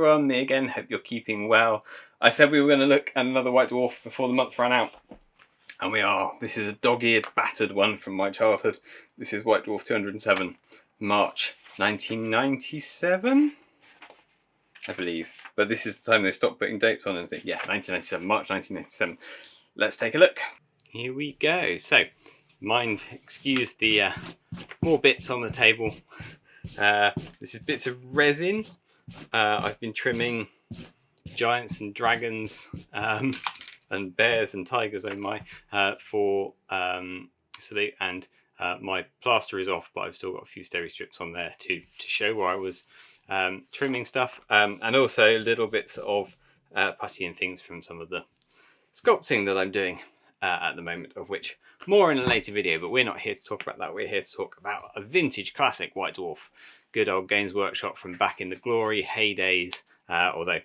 everyone, me again, hope you're keeping well. I said we were going to look at another White Dwarf before the month ran out, and we are. This is a dog-eared, battered one from my childhood. This is White Dwarf 207, March 1997, I believe. But this is the time they stopped putting dates on anything. Yeah, 1997, March 1997. Let's take a look. Here we go. So, excuse the more bits on the table. This is bits of resin. I've been trimming giants and dragons and bears and tigers for salute, and my plaster is off, but I've still got a few steri strips on there to show where I was trimming stuff, and also little bits of putty and things from some of the sculpting that I'm doing at the moment, of which more in a later video, but we're not here to talk about that. We're here to talk about a vintage classic White Dwarf, good old Games Workshop from back in the glory heydays, although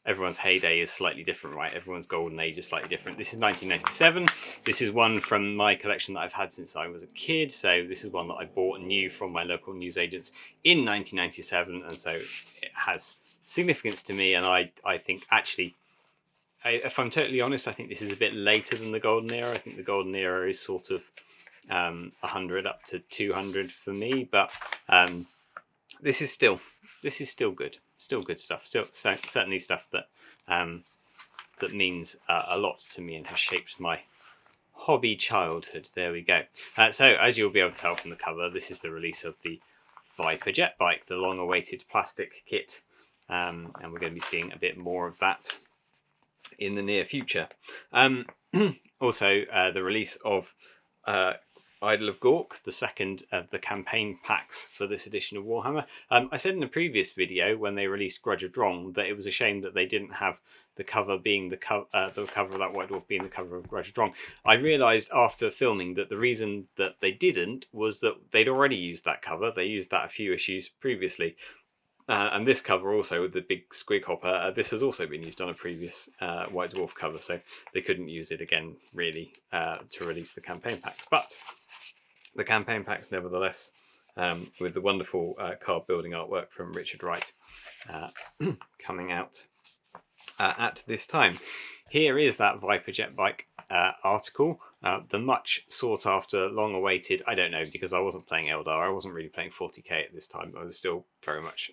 everyone's heyday is slightly different, right? Everyone's golden age is slightly different. This is 1997. This is one from my collection that I've had since I was a kid, so this is one that I bought new from my local newsagents in 1997, and so it has significance to me, and I think actually, if I'm totally honest, I think this is a bit later than the Golden Era. I think the Golden Era is sort of 100 up to 200 for me, but this is still good, still good stuff. Certainly stuff that that means a lot to me and has shaped my hobby childhood. There we go. So as you'll be able to tell from the cover, this is the release of the Viper jet bike, the long-awaited plastic kit, and we're going to be seeing a bit more of that in the near future. Also, the release of Idol of Gork, the second of the campaign packs for this edition of Warhammer. I said in a previous video when they released Grudge of Drong that it was a shame that they didn't have the cover being the cover of that White Dwarf being the cover of Grudge of Drong. I realised after filming that the reason that they didn't was that they'd already used that cover. They used that a few issues previously. And this cover also with the big squig hopper, this has also been used on a previous White Dwarf cover, so they couldn't use it again really to release the campaign packs. But the campaign packs nevertheless, with the wonderful card building artwork from Richard Wright coming out at this time. Here is that Viper jet bike article, the much sought after, long awaited, I don't know, because I wasn't playing Eldar, I wasn't really playing 40k at this time. I was still very much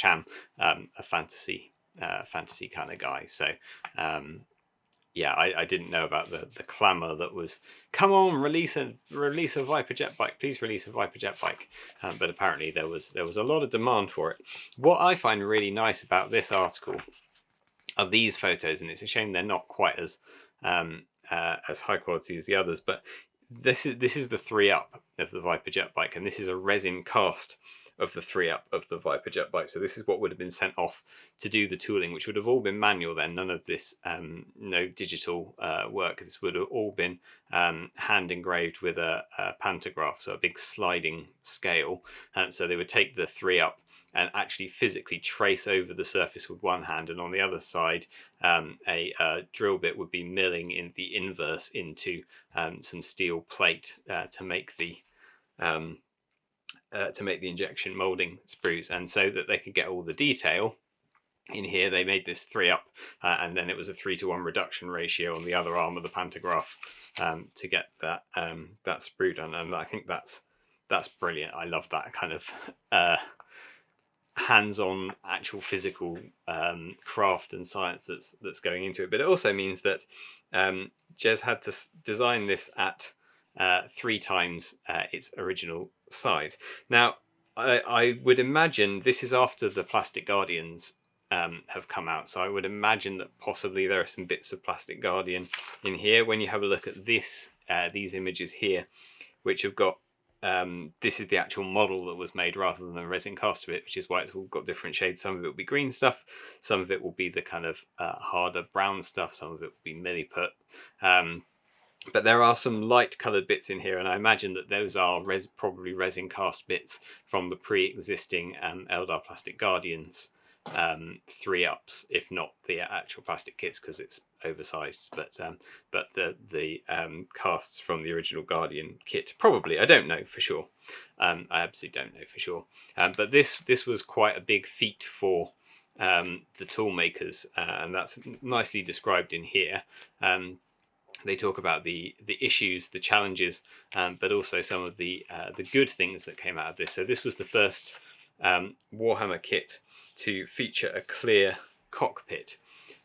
am a fantasy kind of guy. So yeah, I didn't know about the clamour that was, come on, release a Viper jet bike, please release a Viper jet bike. But apparently there was a lot of demand for it. What I find really nice about this article are these photos, and it's a shame they're not quite as high quality as the others, but this is the 3-up of the Viper jet bike, and this is a resin cast of the 3-up of the Viper jet bike. So this is what would have been sent off to do the tooling, which would have all been manual then, none of this no digital work. This would have all been hand engraved with a pantograph, so a big sliding scale. So they would take the 3-up and actually physically trace over the surface with one hand, and on the other side a drill bit would be milling in the inverse into some steel plate to make the injection molding sprues, and so that they could get all the detail in here, they made this 3-up, and then it was a 3-to-1 reduction ratio on the other arm of the pantograph to get that sprue done. And I think that's brilliant. I love that kind of hands-on, actual physical craft and science that's going into it. But it also means that Jez had to design this at 3 times its original size. Now, I would imagine this is after the Plastic Guardians have come out, so I would imagine that possibly there are some bits of Plastic Guardian in here. When you have a look at these images here, which have got this is the actual model that was made rather than the resin cast of it, which is why it's all got different shades. Some of it will be green stuff, some of it will be the kind of harder brown stuff, some of it will be milliput. But there are some light coloured bits in here, and I imagine that those are probably resin cast bits from the pre-existing Eldar Plastic Guardians 3-ups, if not the actual plastic kits, because it's oversized. But the casts from the original Guardian kit, probably. I don't know for sure. I absolutely don't know for sure. But this was quite a big feat for the tool makers, and that's nicely described in here. They talk about the issues, the challenges, but also some of the good things that came out of this. So this was the first Warhammer kit to feature a clear cockpit.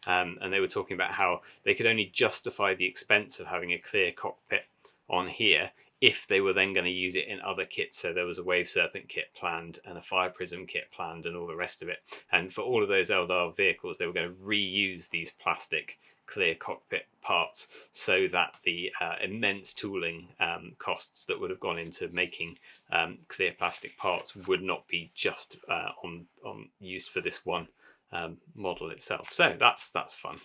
And they were talking about how they could only justify the expense of having a clear cockpit on here if they were then going to use it in other kits. So there was a Wave Serpent kit planned and a Fire Prism kit planned and all the rest of it. And for all of those Eldar vehicles, they were going to reuse these plastic clear cockpit parts, so that the immense tooling costs that would have gone into making clear plastic parts would not be just on used for this one model itself. So that's fun.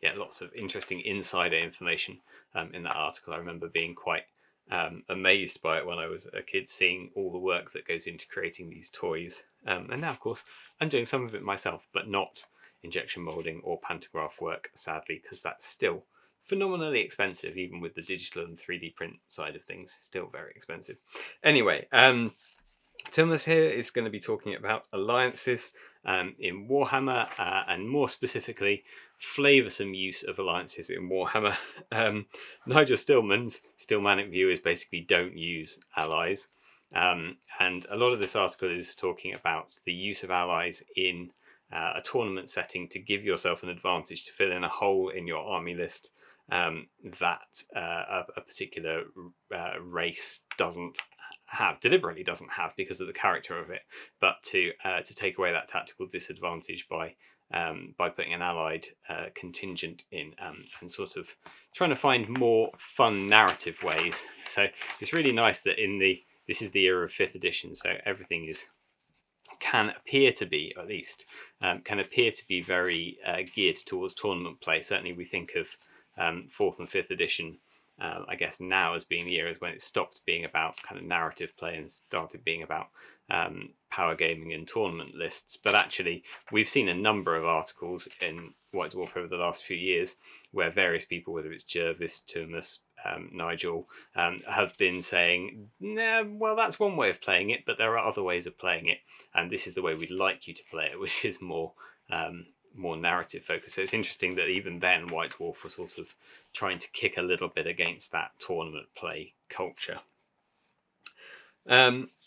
Yeah, lots of interesting insider information in that article. I remember being quite amazed by it when I was a kid, seeing all the work that goes into creating these toys. And now, of course, I'm doing some of it myself, but not injection molding or pantograph work, sadly, because that's still phenomenally expensive, even with the digital and 3D print side of things. Still very expensive. Anyway, Thomas here is going to be talking about alliances in Warhammer, and more specifically, flavoursome use of alliances in Warhammer. Nigel Stillman's Stillmanic view is basically don't use allies. And a lot of this article is talking about the use of allies in a tournament setting to give yourself an advantage, to fill in a hole in your army list that a particular race deliberately doesn't have because of the character of it, but to take away that tactical disadvantage by putting an allied contingent in, and sort of trying to find more fun narrative ways. So it's really nice that this is the era of 5th edition, so everything can appear to be, at least, very geared towards tournament play. Certainly we think of 4th and 5th edition, I guess now as being the years when it stopped being about kind of narrative play and started being about power gaming and tournament lists. But actually, we've seen a number of articles in White Dwarf over the last few years where various people, whether it's Jervis, Thomas, Nigel, have been saying, nah, well, that's one way of playing it, but there are other ways of playing it, and this is the way we'd like you to play it, which is more narrative focused. So it's interesting that even then White Dwarf was sort of trying to kick a little bit against that tournament play culture.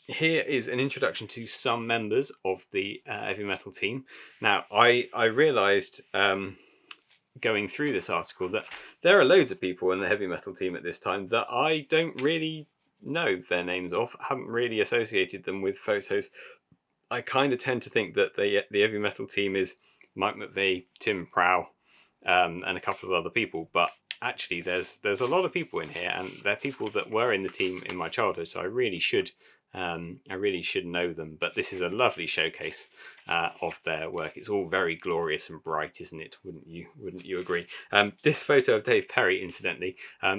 Here is an introduction to some members of the heavy metal team. Now, I realised going through this article that there are loads of people in the heavy metal team at this time that I don't really know their names of, haven't really associated them with photos. I kind of tend to think that the heavy metal team is Mike McVie, Tim Prow, and a couple of other people, but actually there's a lot of people in here, and they're people that were in the team in my childhood, so I really should know them. But this is a lovely showcase of their work. It's all very glorious and bright, isn't it? Wouldn't you agree? This photo of Dave Perry, incidentally,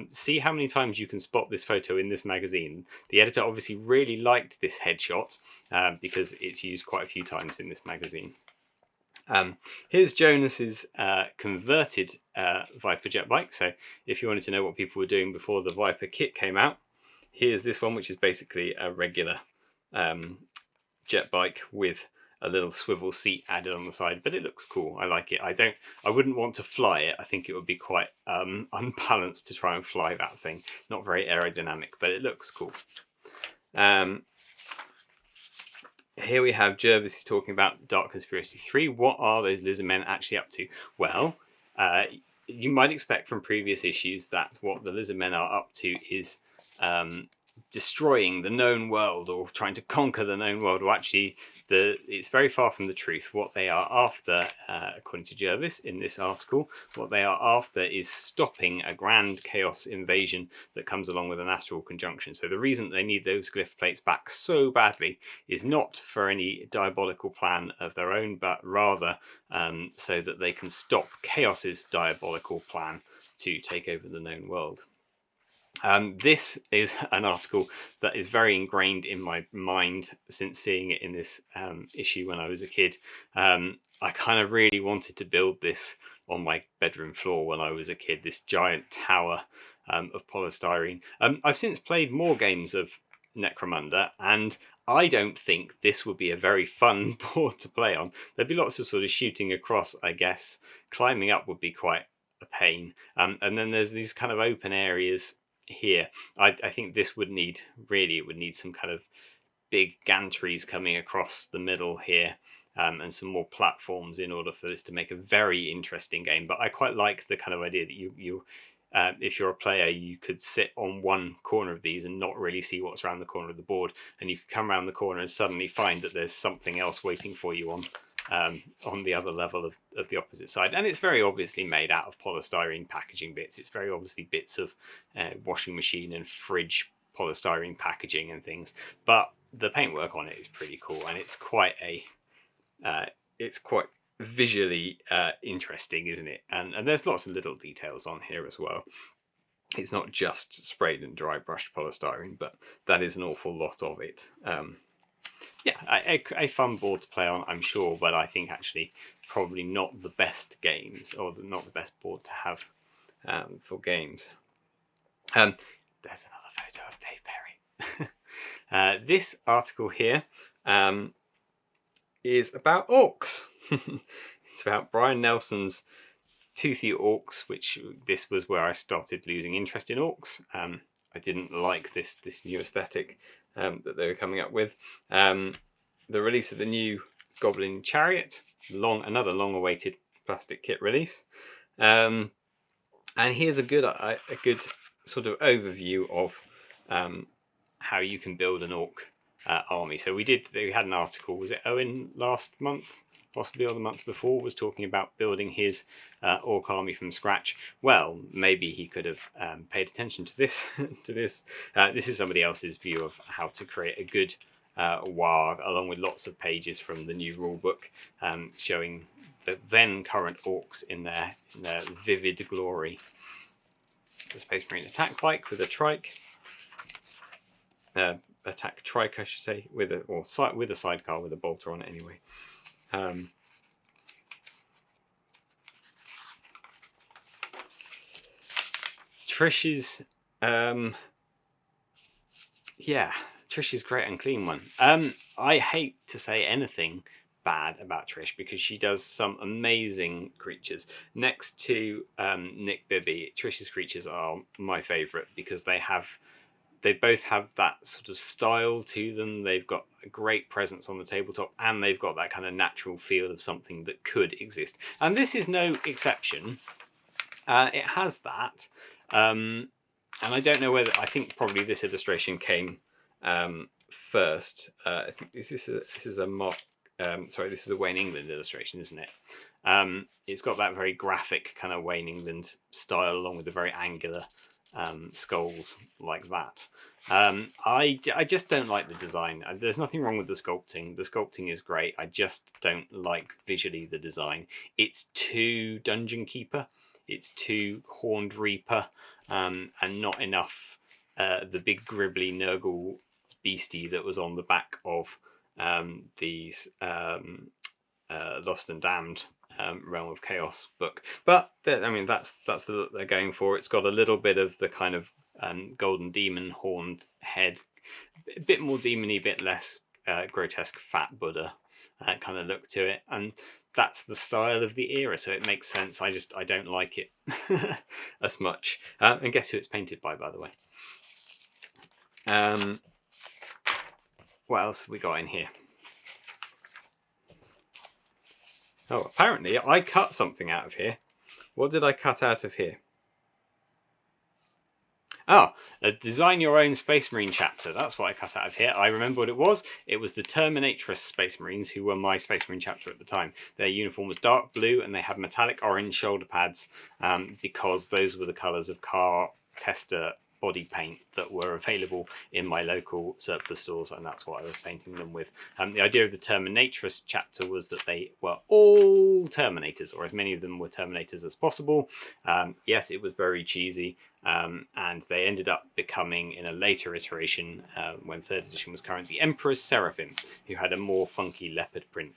see how many times you can spot this photo in this magazine. The editor obviously really liked this headshot because it's used quite a few times in this magazine. Here's Jonas's converted Viper jet bike. So if you wanted to know what people were doing before the Viper kit came out, here's this one, which is basically a regular jet bike with a little swivel seat added on the side, but it looks cool. I like it. I wouldn't want to fly it. I think it would be quite unbalanced to try and fly that thing. Not very aerodynamic, but it looks cool. Here we have Jervis talking about Dark Conspiracy 3. What are those lizard men actually up to? Well, you might expect from previous issues that what the lizard men are up to is destroying the known world or trying to conquer the known world. Well, actually, it's very far from the truth. What they are after, according to Jervis in this article, what they are after is stopping a grand chaos invasion that comes along with an astral conjunction. So the reason they need those glyph plates back so badly is not for any diabolical plan of their own, but rather so that they can stop Chaos's diabolical plan to take over the known world. This is an article that is very ingrained in my mind since seeing it in this issue when I was a kid. I kind of really wanted to build this on my bedroom floor when I was a kid, this giant tower of polystyrene. I've since played more games of Necromunda, and I don't think this would be a very fun board to play on. There'd be lots of sort of shooting across, I guess. Climbing up would be quite a pain. And then there's these kind of open areas here. I think this would need, really, it would need some kind of big gantries coming across the middle here. And some more platforms in order for this to make a very interesting game. But I quite like the kind of idea that you if you're a player, you could sit on one corner of these and not really see what's around the corner of the board, and you could come around the corner and suddenly find that there's something else waiting for you on the other level of the opposite side. And it's very obviously made out of polystyrene packaging bits. It's very obviously bits of washing machine and fridge polystyrene packaging and things. But the paintwork on it is pretty cool, and it's quite visually interesting, isn't it? And there's lots of little details on here as well. It's not just sprayed and dry brushed polystyrene, but that is an awful lot of it. Yeah, a fun board to play on, I'm sure, but I think actually probably not the best games, or not the best board to have for games. There's another photo of Dave Perry. This article here is about orcs. It's about Brian Nelson's Toothy Orcs, which this was where I started losing interest in orcs. I didn't like this new aesthetic that they were coming up with. The release of the new Goblin Chariot, another long-awaited plastic kit release. And here's a good sort of overview of how you can build an orc army. So we had an article, was it Owen last month, possibly, or the month before, was talking about building his orc army from scratch. Well, maybe he could have paid attention to this. This is somebody else's view of how to create a good warg, along with lots of pages from the new rulebook showing the then current orcs in their vivid glory. The Space Marine attack bike with a trike. Attack trike, I should say, with a sidecar with a bolter on it anyway. Trish's Trish's great and clean one. I hate to say anything bad about Trish because she does some amazing creatures. Next to Nick Bibby, Trish's creatures are my favourite because they both have that sort of style to them. They've got a great presence on the tabletop, and they've got that kind of natural feel of something that could exist. And this is no exception. It has that. And I don't know whether, I think probably this illustration came first. I think this is a Wayne England illustration, isn't it? It's got that very graphic kind of Wayne England style, along with the very angular skulls like that. I just don't like the design. There's nothing wrong with the sculpting. The sculpting is great. I just don't like visually the design. It's too Dungeon Keeper. It's too Horned Reaper, and not enough the big gribbly Nurgle beastie that was on the back of these Lost and Damned Realm of Chaos book. But that's the look they're going for. It's got a little bit of the kind of golden demon horned head, a bit more demony, bit less grotesque fat Buddha kind of look to it, and that's the style of the era, so it makes sense. I don't like it as much. And guess who it's painted by the way? What else have we got in here? Oh, apparently I cut something out of here. What did I cut out of here? Oh, a Design Your Own Space Marine chapter. That's what I cut out of here. I remember what it was. It was the Terminatress Space Marines, who were my Space Marine chapter at the time. Their uniform was dark blue, and they had metallic orange shoulder pads because those were the colours of car tester body paint that were available in my local surplus stores, and that's what I was painting them with. The idea of the Terminatress chapter was that they were all Terminators, or as many of them were Terminators as possible. Yes, it was very cheesy, and they ended up becoming, in a later iteration, when 3rd edition was current, the Emperor's Seraphim, who had a more funky leopard print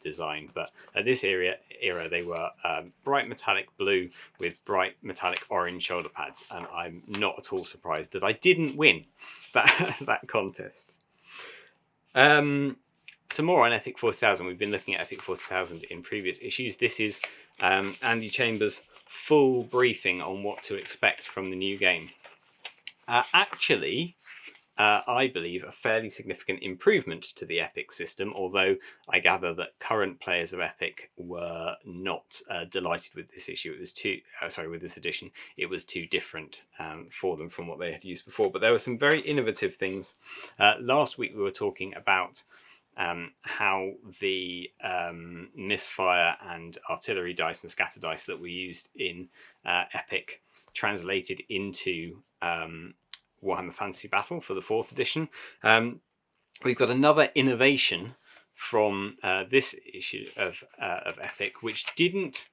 design, but at this era they were bright metallic blue with bright metallic orange shoulder pads, and I'm not at all surprised that I didn't win that contest. Some more on Epic 40,000. We've been looking at Epic 40,000 in previous issues. This is Andy Chambers' full briefing on what to expect from the new game. I believe a fairly significant improvement to the Epic system, although I gather that current players of Epic were not delighted with this issue. It was with this edition. It was too different for them from what they had used before. But there were some very innovative things. Last week we were talking about how the misfire and artillery dice and scatter dice that we used in Epic translated into Warhammer Fantasy Battle for the 4th edition. We've got another innovation from this issue of Epic, which didn't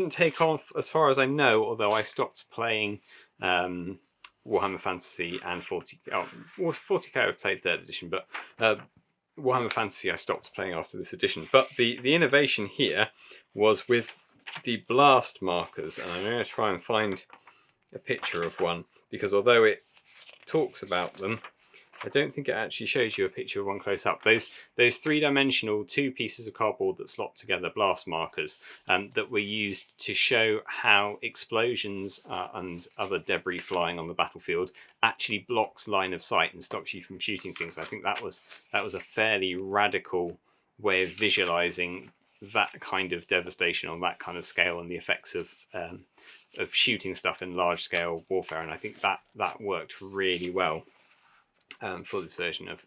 take off as far as I know, although I stopped playing Warhammer Fantasy and 40k I've played 3rd edition, but Warhammer Fantasy I stopped playing after this edition. But the innovation here was with the blast markers, and I'm going to try and find a picture of one, because although it talks about them, I don't think it actually shows you a picture of one close up. Those three-dimensional 2 pieces of cardboard that slot together blast markers that were used to show how explosions and other debris flying on the battlefield actually blocks line of sight and stops you from shooting things. I think that was a fairly radical way of visualizing that kind of devastation on that kind of scale and the effects of shooting stuff in large-scale warfare. And I think that worked really well for this version of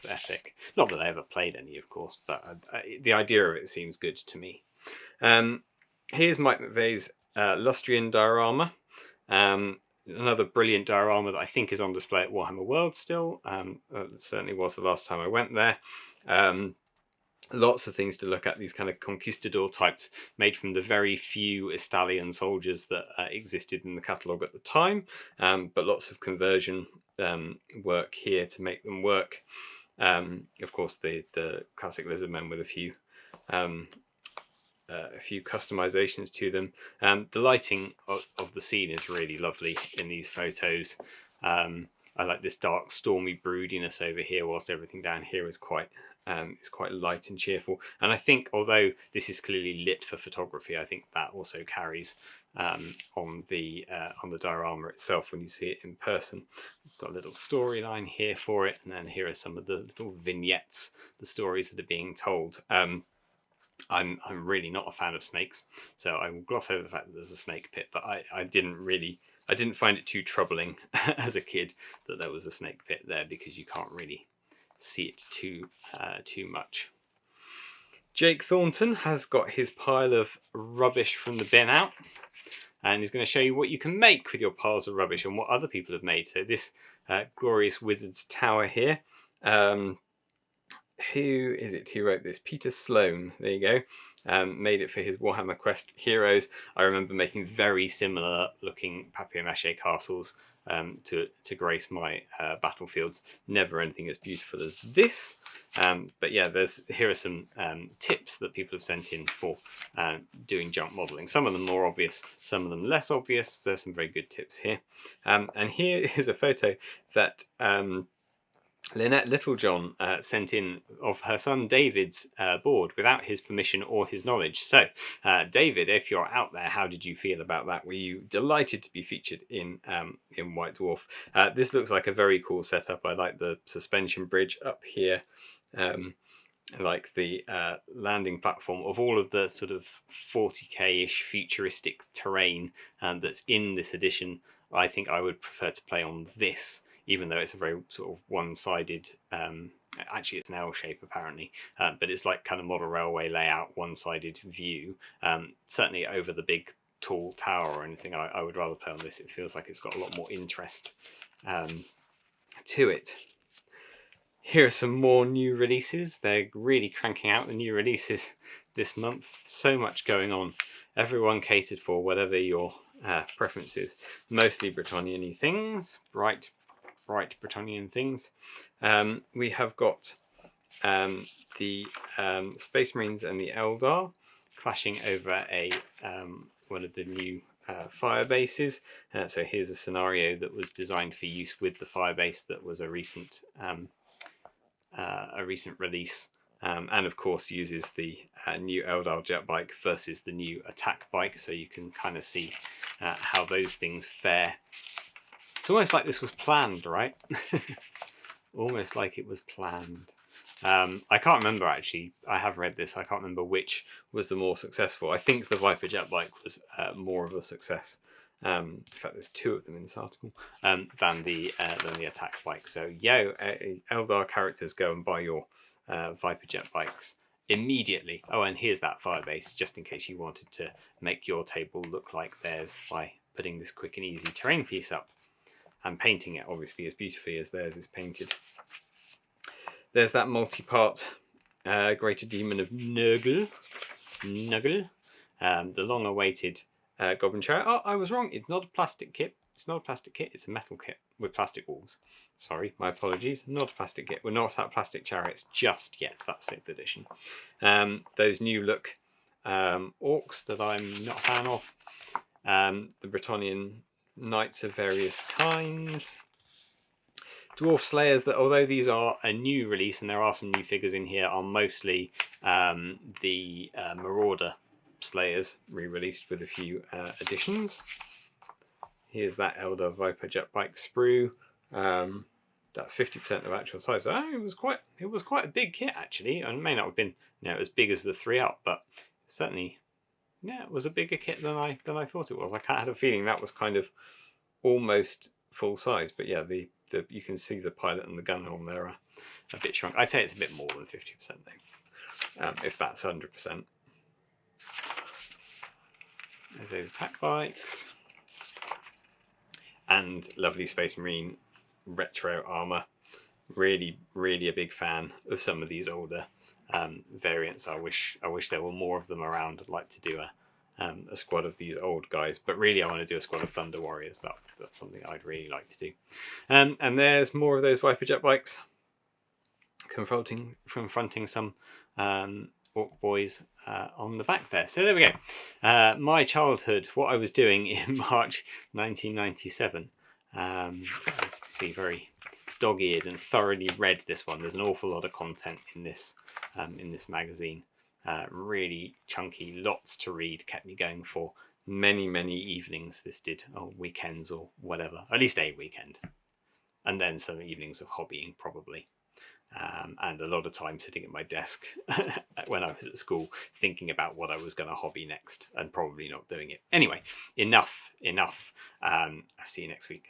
Epic. Not that I ever played any, of course, but the idea of it seems good to me. Here's Mike McVeigh's Lustrian diorama. Another brilliant diorama that I think is on display at Warhammer World still. It certainly was the last time I went there. Lots of things to look at, these kind of conquistador types made from the very few Estalian soldiers that existed in the catalogue at the time, but lots of conversion work here to make them work. Of course, the classic lizard men with a few customizations to them. The lighting of the scene is really lovely in these photos. I like this dark, stormy broodiness over here, whilst everything down here is quite light and cheerful. And I think, although this is clearly lit for photography, I think that also carries on the diorama itself when you see it in person. It's got a little storyline here for it, and then here are some of the little vignettes, the stories that are being told. I'm really not a fan of snakes, so I will gloss over the fact that there's a snake pit, but I didn't find it too troubling as a kid that there was a snake pit there, because you can't really see it too much. Jake Thornton has got his pile of rubbish from the bin out, and he's going to show you what you can make with your piles of rubbish and what other people have made. So this glorious wizard's tower here. Who is it who wrote this? Peter Sloan. There you go. Made it for his Warhammer Quest Heroes. I remember making very similar looking papier-mâché castles to grace my battlefields. Never anything as beautiful as this. But yeah, here are some tips that people have sent in for doing junk modelling. Some of them more obvious, some of them less obvious. There's some very good tips here. And here is a photo that Lynette Littlejohn sent in of her son David's board without his permission or his knowledge. So, David, if you're out there, how did you feel about that? Were you delighted to be featured in White Dwarf? This looks like a very cool setup. I like the suspension bridge up here. I like the landing platform. Of all of the sort of 40k-ish futuristic terrain that's in this edition, I think I would prefer to play on this, even though it's a very sort of one-sided, actually it's an L shape apparently, but it's like kind of model railway layout, one-sided view. Certainly over the big tall tower or anything, I would rather play on this. It feels like it's got a lot more interest to it. Here are some more new releases. They're really cranking out the new releases this month. So much going on. Everyone catered for, whatever your preferences. Mostly Bretonnian-y things, bright Bretonnian things. We have got the Space Marines and the Eldar clashing over a one of the new fire bases. So here's a scenario that was designed for use with the fire base that was a recent release, and of course uses the new Eldar jet bike versus the new attack bike, so you can kind of see how those things fare. It's almost like this was planned, right? Almost like it was planned. I can't remember, actually. I have read this. I can't remember which was the more successful. I think the Viper jet bike was more of a success. In fact, there's two of them in this article, than the attack bike. So, Eldar characters, go and buy your Viper jet bikes immediately. Oh, and here's that firebase, just in case you wanted to make your table look like theirs by putting this quick and easy terrain piece up and painting it, obviously, as beautifully as theirs is painted. There's that multi-part Greater Demon of Nurgle, the long-awaited Goblin Chariot. Oh, I was wrong. It's not a plastic kit. It's not a plastic kit. It's a metal kit with plastic walls. Sorry, my apologies. Not a plastic kit. We're not at plastic chariots just yet. That's 6th edition. Those new look orcs that I'm not a fan of. The Bretonnian Knights of various kinds. Dwarf Slayers, that although these are a new release and there are some new figures in here, are mostly the Marauder Slayers, re-released with a few additions. Here's that Eldar Viper jet bike sprue. That's 50% of actual size. So it was quite a big kit, actually, and it may not have been as big as the 3-up, but certainly, it was a bigger kit than I thought it was. I had a feeling that was kind of almost full size, but yeah, you can see the pilot and the gun on there are a bit shrunk. I'd say it's a bit more than 50% though, if that's 100%. There's those attack bikes and lovely Space Marine retro armor. Really, really a big fan of some of these older variants. I wish there were more of them around. I'd like to do a squad of these old guys, but really I want to do a squad of Thunder Warriors. That's something I'd really like to do. And there's more of those Viper jet bikes confronting some orc boys on the back there. So there we go. My childhood, what I was doing in March 1997. As you can see, very dog-eared and thoroughly read this one. There's an awful lot of content in this magazine. Really chunky, lots to read, kept me going for many evenings. This did, or weekends or whatever, at least a weekend, and then some evenings of hobbying probably, and a lot of time sitting at my desk when I was at school thinking about what I was going to hobby next and probably not doing it. Anyway, enough. I'll see you next week.